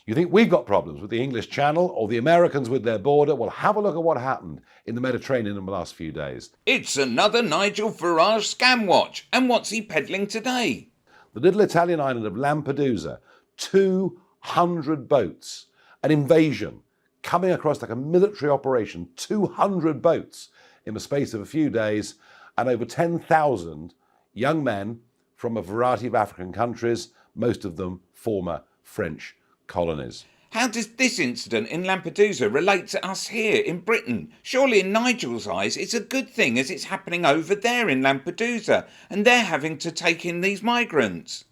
You think we've got problems with the English Channel or the Americans with their border? Well, have a look at what happened in the Mediterranean in the last few days. It's another Nigel Farage Scam Watch. And what's he peddling today? The little Italian island of Lampedusa, 200 boats, an invasion coming across like a military operation, 200 boats in the space of a few days, and over 10,000 young men from a variety of African countries, most of them former French colonies. How does this incident in Lampedusa relate to us here in Britain? Surely in Nigel's eyes it's a good thing as it's happening over there in Lampedusa and they're having to take in these migrants.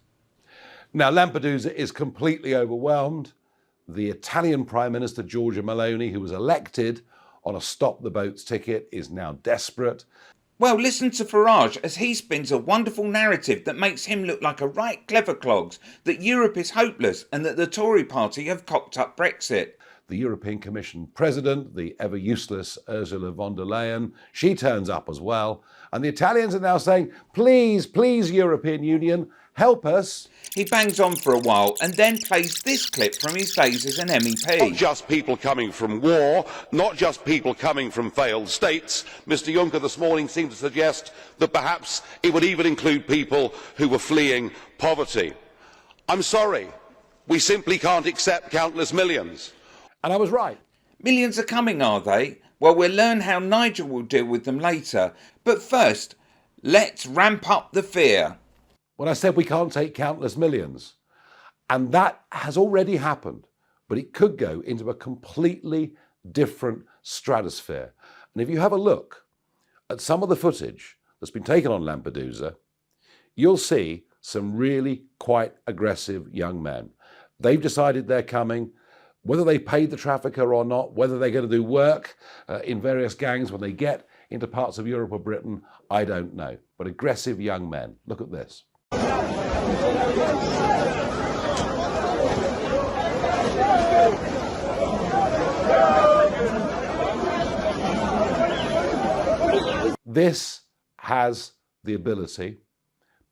Now Lampedusa is completely overwhelmed. The Italian Prime Minister Giorgia Meloni, who was elected on a stop the boats ticket, is now desperate. Well, listen to Farage as he spins a wonderful narrative that makes him look like a right clever clogs, that Europe is hopeless and that the Tory party have cocked up Brexit. The European Commission President, the ever useless Ursula von der Leyen, she turns up as well. And the Italians are now saying, please, please, European Union, help us. He bangs on for a while and then plays this clip from his days as an MEP. Not just people coming from war, not just people coming from failed states. Mr Juncker this morning seemed to suggest that perhaps it would even include people who were fleeing poverty. I'm sorry, we simply can't accept countless millions. And I was right. Millions are coming, are they? Well, we'll learn how Nigel will deal with them later. But first, let's ramp up the fear. When I said we can't take countless millions, and that has already happened, but it could go into a completely different stratosphere. And if you have a look at some of the footage that's been taken on Lampedusa, you'll see some really quite aggressive young men. They've decided they're coming, whether they paid the trafficker or not, whether they're going to do work in various gangs when they get into parts of Europe or Britain, I don't know. But aggressive young men. Look at this. This has the ability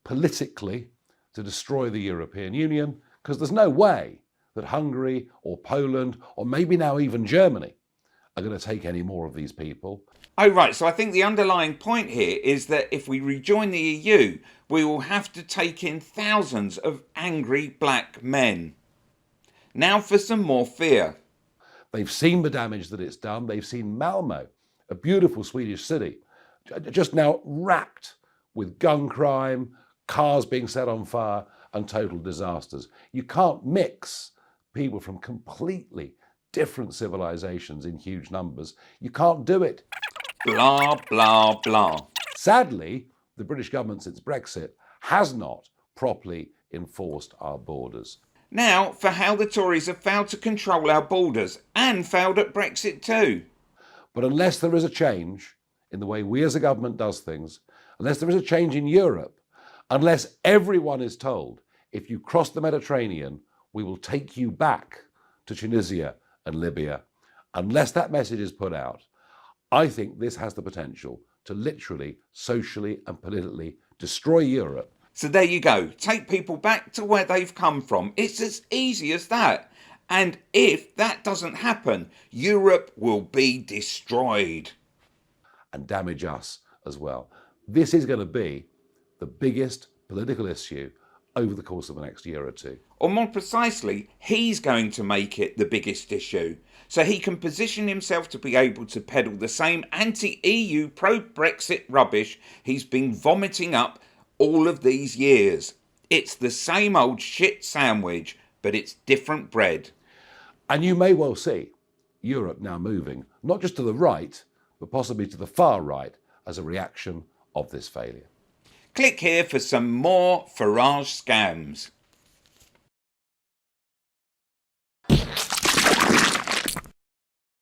politically to destroy the European Union, because there's no way that Hungary or Poland or maybe now even Germany are going to take any more of these people. Oh right, so I think the underlying point here is that if we rejoin the EU, we will have to take in thousands of angry black men. Now for some more fear. They've seen the damage that it's done. They've seen Malmö, a beautiful Swedish city, just now racked with gun crime, cars being set on fire and total disasters. You can't mix people from completely different civilizations in huge numbers. You can't do it. Blah, blah, blah. Sadly, the British government since Brexit has not properly enforced our borders. Now for how the Tories have failed to control our borders and failed at Brexit too. But unless there is a change in the way we as a government does things, unless there is a change in Europe, unless everyone is told, if you cross the Mediterranean, we will take you back to Tunisia and Libya, unless that message is put out, I think this has the potential to literally, socially and politically destroy Europe. So there you go, take people back to where they've come from. It's as easy as that. And if that doesn't happen, Europe will be destroyed. And damage us as well. This is going to be the biggest political issue over the course of the next year or two. Or more precisely, he's going to make it the biggest issue, so he can position himself to be able to peddle the same anti-EU, pro-Brexit rubbish he's been vomiting up all of these years. It's the same old shit sandwich, but it's different bread. And you may well see Europe now moving, not just to the right, but possibly to the far right as a reaction of this failure. Click here for some more Farage scams.